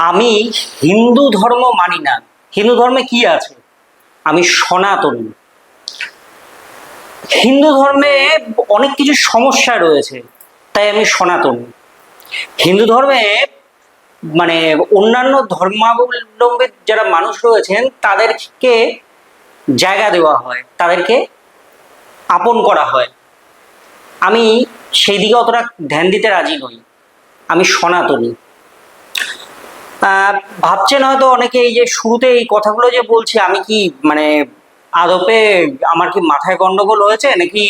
আমি হিন্দু ধর্ম মানি না। হিন্দু ধর্মে কি আছে? আমি সনাতনী। হিন্দু ধর্মে অনেক কিছু সমস্যা রয়েছে, তাই আমি সনাতনী। হিন্দু ধর্মে মানে অন্যান্য ধর্মাবলম্বী যারা মানুষ রয়েছেন তাদেরকে জায়গা দেওয়া হয়, তাদেরকে আপন করা হয়। আমি সেই দিকে অতটা ধ্যান দিতে রাজি নই। আমি সনাতনী। ভাবছেন হয়তো অনেকে, এই যে শুরুতে এই কথাগুলো যে বলছি, আমি কি মানে আদপে আমার কি মাথায় গন্ডগোল হয়েছে নাকি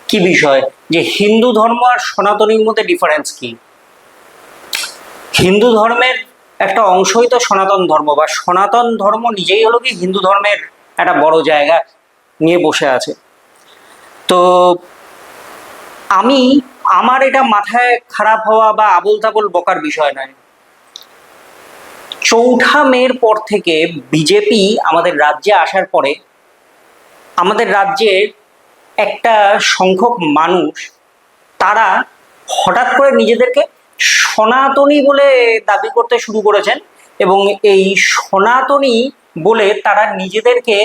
কি বিষয়, যে হিন্দু ধর্ম আর সনাতনীর মধ্যে ডিফারেন্স কি? হিন্দু ধর্মের একটা অংশই তো সনাতন ধর্ম, বা সনাতন ধর্ম নিজেই হলো কি হিন্দু ধর্মের একটা বড় জায়গা নিয়ে বসে আছে। তো আমি, আমার এটা মাথায় খারাপ হওয়া বা আবোল তাবোল বকার বিষয় নয়। ৪ঠা মের পর থেকে বিজেপি আমাদের রাজ্যে আসার পরে আমাদের রাজ্যের একটা সংখ্যক মানুষ, তারা হঠাৎ করে নিজেদেরকে সনাতনী বলে দাবি করতে শুরু করেছেন। এবং এই সনাতনী বলে তারা নিজেদেরকে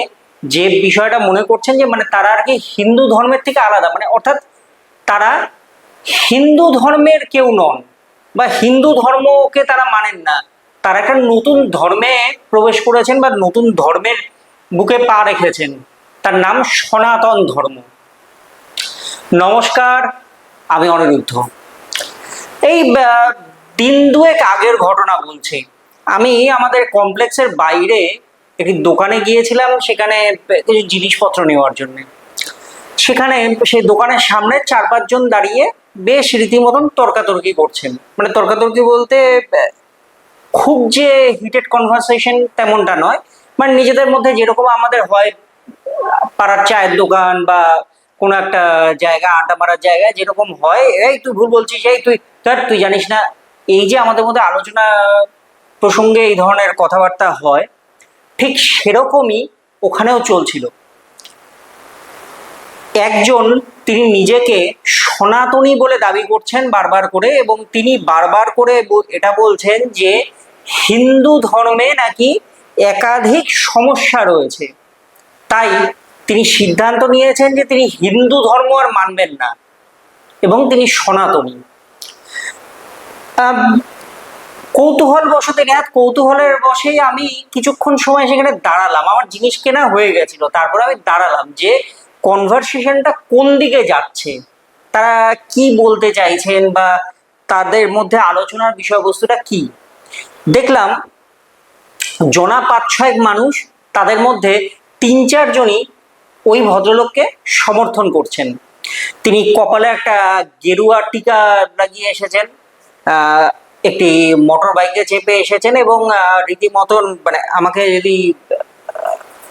যে বিষয়টা মনে করছেন যে মানে তারা আর কি হিন্দু ধর্মের থেকে আলাদা, মানে অর্থাৎ তারা হিন্দু ধর্মের কেউ নন, বা হিন্দু ধর্মকে তারা মানেন না। তারা একটা নতুন ধর্মে প্রবেশ করেছেন বা নতুন ধর্মের বুকে পা রেখেছেন, তার নাম সনাতন ধর্ম। নমস্কার, আমি অনিরুদ্ধ। এই দিন দুয়েক আগের ঘটনা বলছি। আমি আমাদের কমপ্লেক্সের বাইরে একটি দোকানে গিয়েছিলাম, সেখানে কিছু জিনিসপত্র নেওয়ার জন্য। সেখানে সেই দোকানের সামনে ৪-৫ জন দাঁড়িয়ে বেশ রীতিমতন তর্কাতর্কি করছেন। মানে তর্কাতর্কি বলতে খুব যে হিটেড কনভারসেশন তেমনটা নয়, মানে নিজেদের মধ্যে যেরকম আমাদের হয় পাড়ার চায়ের দোকান বা কোনো একটা জায়গা, আড্ডা মারার জায়গায় যেরকম হয়, এই তুই ভুল বলছিস, এই তুই তুই জানিস না, এই যে আমাদের মধ্যে আলোচনা প্রসঙ্গে এই ধরনের কথাবার্তা হয়, ঠিক সেরকমই ওখানেও চলছিল। একজন, তিনি নিজেকে সনাতনী বলে দাবি করছেন বারবার করে, এবং তিনি বারবার করে এটা বলছেন যে হিন্দু ধর্মে নাকি একাধিক সমস্যা রয়েছে, তাই তিনি সিদ্ধান্ত নিয়েছেন যে তিনি হিন্দু ধর্ম আর মানবেন না এবং তিনি সনাতনী। কৌতূহল বশত, নেহাত কৌতূহলের বশেই আমি কিছুক্ষণ সময় সেখানে দাঁড়ালাম। আমার জিনিস কেনা হয়ে গেছিল, তারপরে আমি দাঁড়ালাম যে কনভারসেশনটা কোন দিকে যাচ্ছে, তারা কি বলতে চাইছেন বা তাদের মধ্যে আলোচনার বিষয়বস্তুটা কি। দেখলাম জনা ৫-৬ মানুষ, তাদের মধ্যে ৩-৪ জনই ওই ভদ্রলোককে সমর্থন করছেন। তিনি কপালে একটা গেরুয়া টিকা লাগিয়ে এসেছেন, একটি মোটর বাইকে চেপে এসেছেন, এবং রীতিমতন মানে আমাকে যদি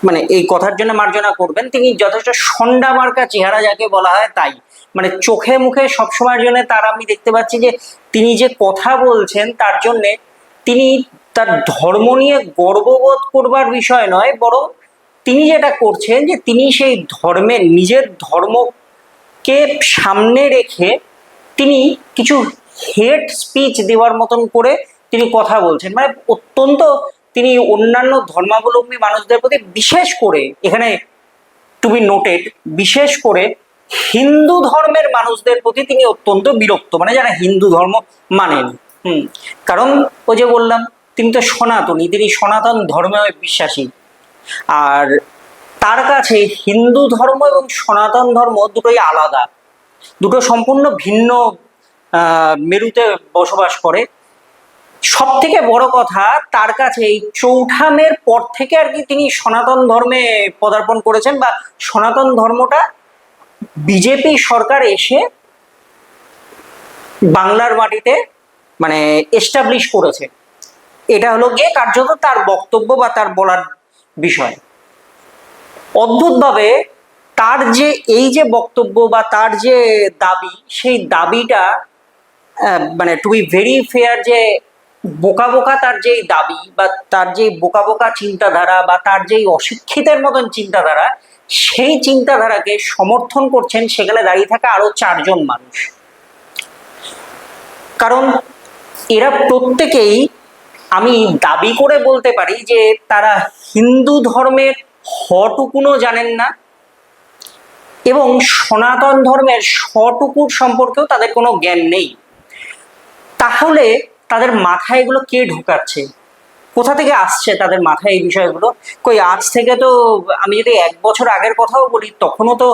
মানে এই কথার জন্য মার্জনা করবেন, তিনি যথেষ্ট সন্ডা মার্কা চেহারা যাকে বলা হয় তাই, মানে চোখে মুখে সবসময়ের জন্য তার আমি দেখতে পাচ্ছি যে তিনি যে কথা বলছেন তার জন্যে তিনি তার ধর্ম নিয়ে গর্ববোধ করবার বিষয় নয়, বরং তিনি যেটা করছেন যে তিনি সেই ধর্মের, নিজের ধর্মকে সামনে রেখে তিনি কিছু হেট স্পিচ দেওয়ার মতন করে তিনি কথা বলছেন। মানে অত্যন্ত তিনি অন্যান্য ধর্মাবলম্বী মানুষদের প্রতি, বিশেষ করে এখানে টু বি নোটেড, বিশেষ করে হিন্দু ধর্মের মানুষদের প্রতি তিনি অত্যন্ত বিরক্ত, মানে যারা হিন্দু ধর্ম মানেন। কারণ ওই যে বললাম, তিনি তো সনাতনী, তিনি সনাতন ধর্মে বিশ্বাসী। আর তার কাছে হিন্দু ধর্ম এবং সনাতন ধর্ম দুটোই আলাদা, দুটো সম্পূর্ণ ভিন্ন মেরুতে বসবাস করে। সব থেকে বড় কথা, তার কাছে এই ৪ঠা মের পর থেকে আর কি তিনি সনাতন ধর্মে পদার্পণ করেছেন, বা সনাতন ধর্মটা বিজেপি সরকার এসে বাংলার মাটিতে মানে এস্টাবলিশ করেছে। এটা হলো গিয়ে কার্যত তার বক্তব্য বা তার বলার বিষয়। অদ্ভুতভাবে তার যে এই যে বক্তব্য বা তার যে দাবি, সেই দাবিটা মানে টু বি ভেরি ফেয়ার, যে বোকা বোকা তার যেই দাবি বা তার যে বোকা বোকা চিন্তাধারা বা তার যেই অশিক্ষিতের মতন চিন্তাধারা, সেই চিন্তাধারাকে সমর্থন করছেন সেখানে দাঁড়িয়ে থাকা আরো 4 জন মানুষ। কারণ এরা প্রত্যেকেই আমি দাবি করে বলতে পারি যে তারা হিন্দু ধর্মের হটুকুনও জানেন না এবং সনাতন ধর্মের সটুকুর সম্পর্কেও তাদের কোনো জ্ঞান নেই। তাহলে তাদের মাথায় এগুলো কে ঢোকাচ্ছে? কোথা থেকে আসছে তাদের মাথায় এই বিষয়গুলো? কই আজ থেকে তো, আমি যদি 1 বছর আগের কথাও বলি, তখনও তো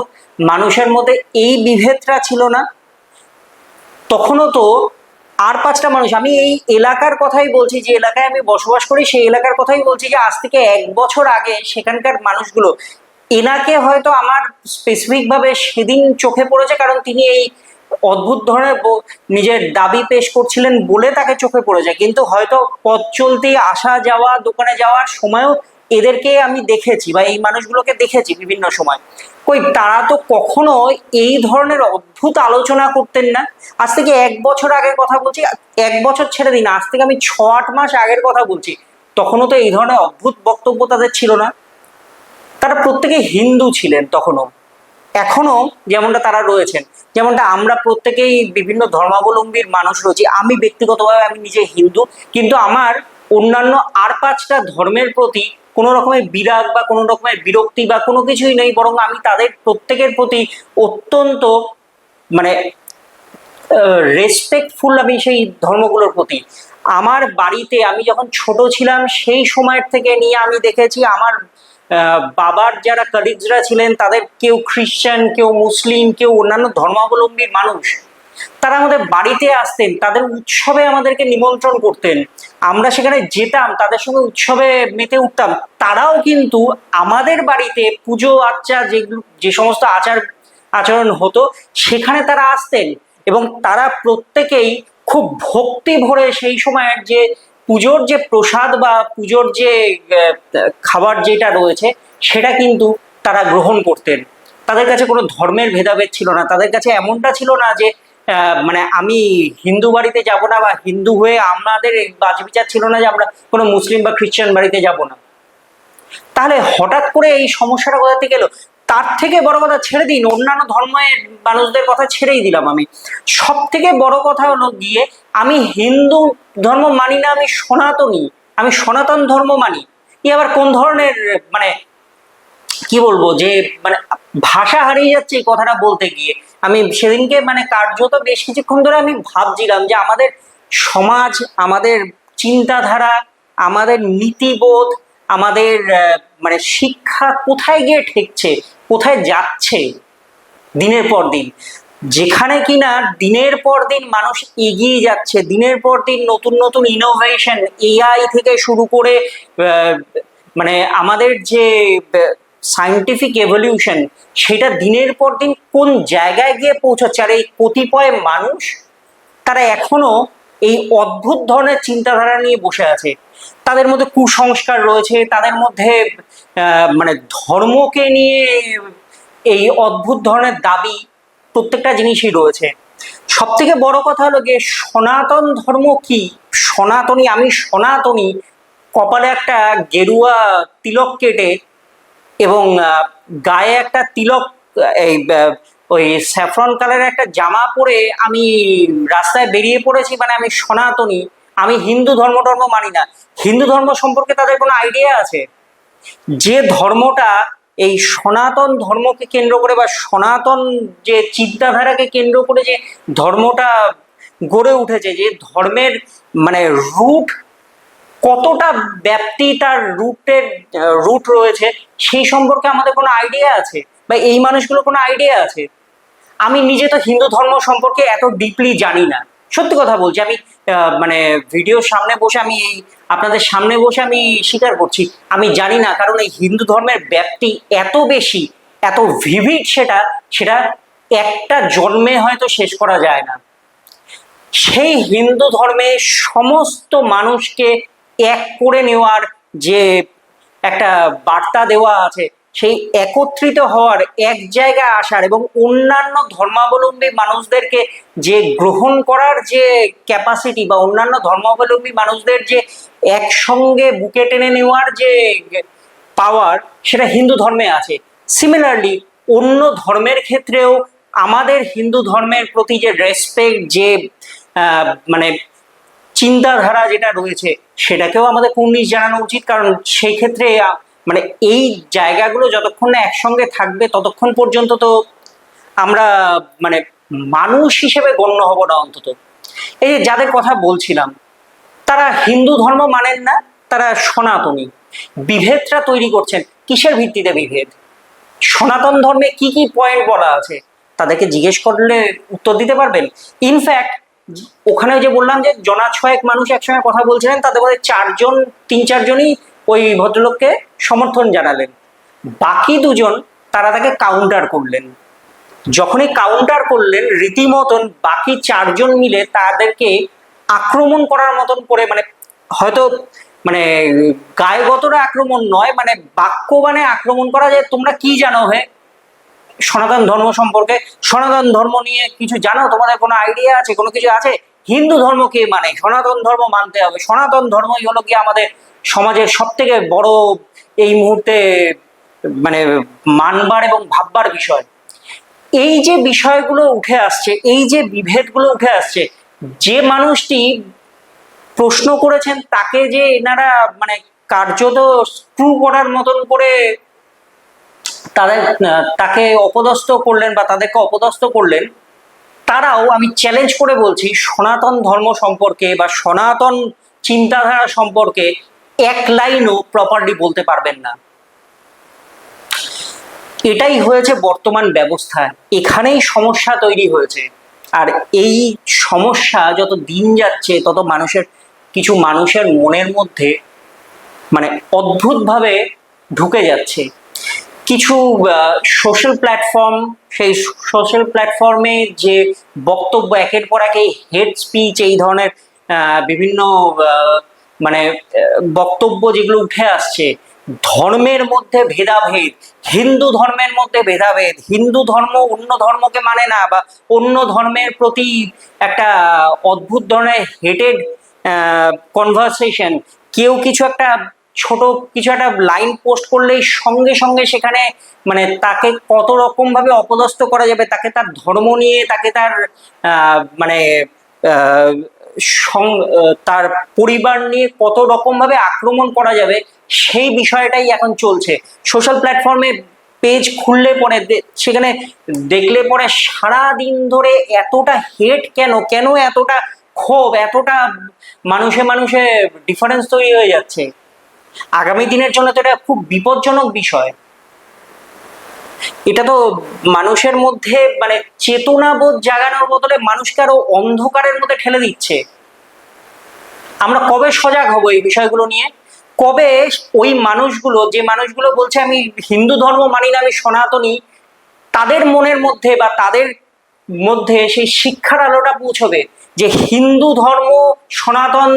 মানুষের মধ্যে এই বিভেদটা ছিল না। তখনও তো আর 5টা মানুষ, আমি এই এলাকার কথাই বলছি, যে এলাকায় আমি বসবাস করি সেই এলাকার কথাই বলছি, যে আজ থেকে 1 বছর আগে সেখানকার মানুষগুলো, এনাকে হয়তো আমার স্পেসিফিক ভাবে সেদিন চোখে পড়েছে কারণ তিনি এই অদ্ভুত ধরনের নিজের দাবি পেশ করছিলেন বলে তাকে চোখে পড়েছে, কিন্তু হয়তো পথ চলতে আসা যাওয়া দোকানে যাওয়ার সময়ও এদেরকে আমি দেখেছি বা এই মানুষগুলোকে দেখেছি বিভিন্ন সময়। কই তারা তো কখনো এই ধরনের অদ্ভুত আলোচনা করতেন না। আজ থেকে 1 বছর আগের কথা বলছি, 1 বছর ছেড়ে দিন, আজ থেকে আমি 6-8 মাস আগের কথা বলছি, তখনও তো এই ধরনের অদ্ভুত বক্তব্য তাদের ছিল না। তারা প্রত্যেকে হিন্দু ছিলেন তখনও, এখনো যেমনটা তারা রয়েছেন, যেমনটা আমরা প্রত্যেকেই বিভিন্ন ধর্মাবলম্বীর মানুষ রয়েছি। আমি ব্যক্তিগতভাবে আমি নিজে হিন্দু, কিন্তু আমার অন্যান্য আর 5টা ধর্মের প্রতি কোনো রকমের বিরাগ বা কোনো রকমের বিরক্তি বা কোনো কিছুই নেই, বরং আমি তাদের প্রত্যেকের প্রতি অত্যন্ত মানে রেসপেক্টফুল আমি সেই ধর্মগুলোর প্রতি। আমার বাড়িতে আমি যখন ছোট ছিলাম সেই সময়ের থেকে নিয়ে আমি দেখেছি আমার বাবার যারা কলিগসরা ছিলেন তাদের কেউ খ্রিস্টান, কেউ মুসলিম, কেউ অন্যান্য ধর্মাবলম্বীর মানুষ, তারা আমাদের বাড়িতে আসতেন, তাদের উৎসবে আমাদেরকে নিমন্ত্রণ করতেন, আমরা সেখানে যেতাম, তাদের সঙ্গে উৎসবে মেতে উঠতাম। তারাও কিন্তু আমাদের বাড়িতে পুজো আচ্চা যেগুলো, যে সমস্ত আচরণ হতো সেখানে তারা আসতেন, এবং তারা প্রত্যেকেই খুব ভক্তি ভরে সেই সময়ের যে পুজোর যে প্রসাদ বা পুজোর যে খাবার যেটা রয়েছে সেটা কিন্তু তারা গ্রহণ করতেন। তাদের কাছে কোনো ধর্মের ভেদাভেদ ছিল না, তাদের কাছে এমনটা ছিল না যে মানে আমি হিন্দু বাড়িতে যাব না, বা হিন্দু হয়ে আমাদের এই বাছবিচার ছিল না যে আমরা কোনো মুসলিম বা খ্রিস্টান বাড়িতে যাব না। তাহলে হঠাৎ করে এই সমস্যাটা কোথা থেকে এলো? তার থেকে বড় কথা, ছেড়ে দিন অন্যান্য ধর্মের মানুষদের কথা, ছেড়েই দিলাম, আমি সব থেকে বড় কথা হলো গিয়ে, আমি হিন্দু ধর্ম মানি না, আমি সনাতনী, আমি সনাতন ধর্ম মানি। ই আবার কোন ধরনের মানে কি বলবো, যে মানে ভাষা হারিয়ে যাচ্ছে এই কথাটা বলতে গিয়ে। আমি সেদিনকে মানে কার্যত বেশ কিছুক্ষণ ধরে আমি ভাবছিলাম যে আমাদের সমাজ, আমাদের চিন্তাধারা, আমাদের নীতিবোধ, আমাদের মানে শিক্ষা কোথায় গিয়ে ঠেকছে, কোথায় যাচ্ছে দিনের পর দিন। যেখানে কিনা দিনের পর দিন মানুষ এগিয়ে যাচ্ছে, দিনের পর দিন নতুন নতুন ইনোভেশন, এআই থেকে শুরু করে মানে আমাদের যে সায়েন্টিফিক এভলিউশন, সেটা দিনের পর দিন কোন জায়গায় গিয়ে পৌঁছাচ্ছে, আর এই কতিপয় মানুষ তারা এখনো এই অদ্ভুত ধরনের চিন্তাধারা নিয়ে বসে আছে। তাদের মধ্যে কুসংস্কার রয়েছে, তাদের মধ্যে মানে ধর্মকে নিয়ে এই অদ্ভুত ধরনের দাবি, প্রত্যেকটা জিনিসই রয়েছে। সব থেকে বড় কথা হলো গিয়ে সনাতন ধর্ম কি, সনাতনী, আমি সনাতনী, কপালে একটা গেরুয়া তিলক কেটে এবং গায়ে একটা তিলক, এই ওই স্যাফরন কালারের একটা জামা পরে আমি রাস্তায় বেরিয়ে পড়েছি, মানে আমি সনাতনী, আমি হিন্দু ধর্ম মানি না। হিন্দু ধর্ম সম্পর্কে তাদের কোনো আইডিয়া আছে? যে ধর্মটা এই সনাতন ধর্মকে কেন্দ্র করে বা সনাতন যে চিন্তাধারাকে কেন্দ্র করে যে ধর্মটা গড়ে উঠেছে, যে ধর্মের মানে রুট কতটা ব্যাপ্তি, তার রুট রয়েছে, সেই সম্পর্কে আমাদের কোনো আইডিয়া আছে? বা এই মানুষগুলোর কোনো আইডিয়া আছে? আমি নিজে তো হিন্দু ধর্ম সম্পর্কে এত ডিপলি জানি না, সত্যি কথা বলছি। আমি মানে ভিডিওর সামনে বসে, আমি এই আপনাদের সামনে বসে আমি স্বীকার করছি আমি জানি না, কারণ এই হিন্দু ধর্মের ব্যাপ্তি এত বেশি, এত ভিভিড, সেটা সেটা একটা জন্মে হয়তো শেষ করা যায় না। সেই হিন্দু ধর্মে সমস্ত মানুষকে এক করে নেওয়ার যে একটা বার্তা দেওয়া আছে, সেই একত্রিত হওয়ার, এক জায়গায় আসার এবং অন্যান্য ধর্মাবলম্বী মানুষদেরকে যে গ্রহণ করার যে ক্যাপাসিটি, বা অন্যান্য ধর্মাবলম্বী মানুষদের যে একসঙ্গে বুকে টেনে নেওয়ার যে পাওয়ার, সেটা হিন্দু ধর্মে আছে। সিমিলারলি অন্য ধর্মের ক্ষেত্রেও আমাদের হিন্দু ধর্মের প্রতি যে রেসপেক্ট, যে মানে চিন্তাধারা যেটা রয়েছে সেটাকেও আমাদের কুর্নিশ জানানো উচিত, কারণ সেই ক্ষেত্রে মানে এই জায়গাগুলো যতক্ষণ না একসঙ্গে থাকবে ততক্ষণ পর্যন্ত তো আমরা মানে মানুষ হিসেবে গণ্য হব না অন্তত। এই যে যাদের কথা বলছিলাম, তারা হিন্দু ধর্ম মানেন না, তারা সনাতনী। বিভেদটা তৈরি করছেন কিসের ভিত্তিতে বিভেদ? সনাতন ধর্মে কি কি পয়েন্ট বলা আছে তাদেরকে জিজ্ঞেস করলে উত্তর দিতে পারবেন। ইনফ্যাক্ট ওখানে যে বললাম যে জনা ছয়েক মানুষ একসঙ্গে কথা বলছিলেন, তাদের মধ্যে তিন চারজনই ওই ভদ্রলোককে সমর্থন জানালেন, বাকি দুজন তারা তাকে কাউন্টার করলেন। যখনই কাউন্টার করলেন রীতিমতন বাকি চারজন মিলে তাদেরকে আক্রমণ করার মতন করে, মানে হয়তো মানে গায়েগতরা আক্রমণ নয়, মানে বাক্যবাণে আক্রমণ করা, যে তোমরা কি জানো হে সনাতন ধর্ম সম্পর্কে? সনাতন ধর্ম নিয়ে কিছু জানো? তোমাদের কোনো আইডিয়া আছে? কোনো কিছু আছে? হিন্দু ধর্ম কে মানে? সনাতন ধর্ম মানতে হবে। সনাতন ধর্মই হলো কি আমাদের সমাজের সব থেকে বড় এই মুহূর্তে মানে মানবার এবং ভাববার বিষয়। এই যে বিষয়গুলো উঠে আসছে, এই যে বিভেদগুলো উঠে আসছে, যে মানুষটি প্রশ্ন করেছেন তাকে যে এনারা মানে কার্যত স্ক্রু করার মতন করে তাকে অপদস্থ করলেন বা তাদেরকে অপদস্থ করলেন, তারাও আমি চ্যালেঞ্জ করে বলছি সনাতন ধর্ম সম্পর্কে বা সনাতন চিন্তাধারা সম্পর্কে এক লাইনও প্রপারলি বলতে পারবেন না। এটাই হয়েছে বর্তমান ব্যবস্থা, এখানেই সমস্যা তৈরি হয়েছে। আর এই সমস্যা যত দিন যাচ্ছে তত কিছু মানুষের মনের মধ্যে মানে অদ্ভুতভাবে ঢুকে যাচ্ছে। কিছু সোশ্যাল প্ল্যাটফর্ম, সেই সোশ্যাল প্ল্যাটফর্মে যে বক্তব্য একের পর এক এই হেড স্পিচ, এই ধরনের বিভিন্ন মানে বক্তব্য যেগুলো উঠে আসছে, ধর্মের মধ্যে ভেদাভেদ, হিন্দু ধর্মের মধ্যে ভেদাভেদ, হিন্দু ধর্ম অন্য ধর্মকে মানে না, বা অন্য ধর্মের প্রতি একটা অদ্ভুত ধরনের হেটেড কনভারসেশন। কেউ কিছু একটা ছোট কিছু একটা লাইন পোস্ট করলেই সঙ্গে সঙ্গে সেখানে মানে তাকে কত রকম ভাবে অপদস্থ করা যাবে, তাকে তার ধর্ম নিয়ে, তাকে তার মানে তার পরিবার নিয়ে কত রকম ভাবে আক্রমণ করা যাবে, সেই বিষয়টাই এখন চলছে। সোশ্যাল প্ল্যাটফর্মে পেজ খুললে পরে সেখানে দেখলে পরে সারা দিন ধরে এতটা হেট কেন, কেন এতটা ক্ষোভ, এতটা মানুষে মানুষে ডিফারেন্স তৈরি হয়ে যাচ্ছে। আগামী দিনের জন্য তো এটা খুব বিপজ্জনক বিষয়। এটা তো মানুষের মধ্যে মানে চেতনাবোধ জাগানোর বদলে মানুষকে আরো অন্ধকারের মধ্যে ঠেলে দিচ্ছে। আমরা কবে সজাগ হব এই বিষয়গুলো নিয়ে? কবে ওই মানুষগুলো, যে মানুষগুলো বলছে আমি হিন্দু ধর্ম মানি না, আমি সনাতনী, তাদের মনের মধ্যে বা তাদের মধ্যে সেই শিক্ষার আলোটা পৌঁছবে যে হিন্দু ধর্ম সনাতন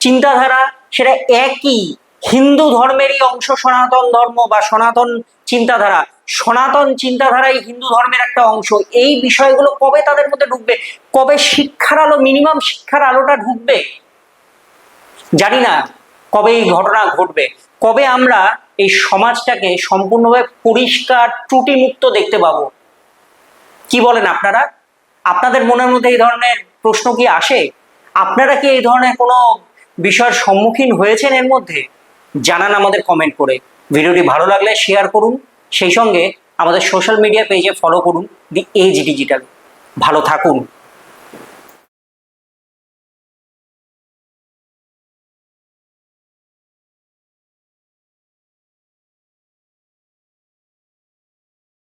চিন্তাধারা সেটা একই, হিন্দু ধর্মেরই অংশ সনাতন ধর্ম বা সনাতন চিন্তাধারা, সনাতন চিন্তাধারাই হিন্দু ধর্মের একটা অংশ। এই বিষয়গুলো কবে তাদের মধ্যে ঢুকবে? কবে শিক্ষার আলো, মিনিমাম শিক্ষার আলোটা ঢুকবে? জানি না কবে এই ঘটনা ঘটবে, কবে আমরা এই সমাজটাকে সম্পূর্ণভাবে পরিষ্কার ত্রুটিমুক্ত দেখতে পাবো। কি বলেন আপনারা? আপনাদের মনের মধ্যে এই ধরনের প্রশ্ন কি আসে? আপনারা কি এই ধরনের কোনো বিষয়ের সম্মুখীন হয়েছেন এর মধ্যে? জানান আমাদের কমেন্ট করে। ভিডিওটি ভালো লাগলে শেয়ার করুন, সেই সঙ্গে আমাদের সোশ্যাল মিডিয়া পেজে ফলো করুন, দি এজ ডিজিটাল। ভালো থাকুন।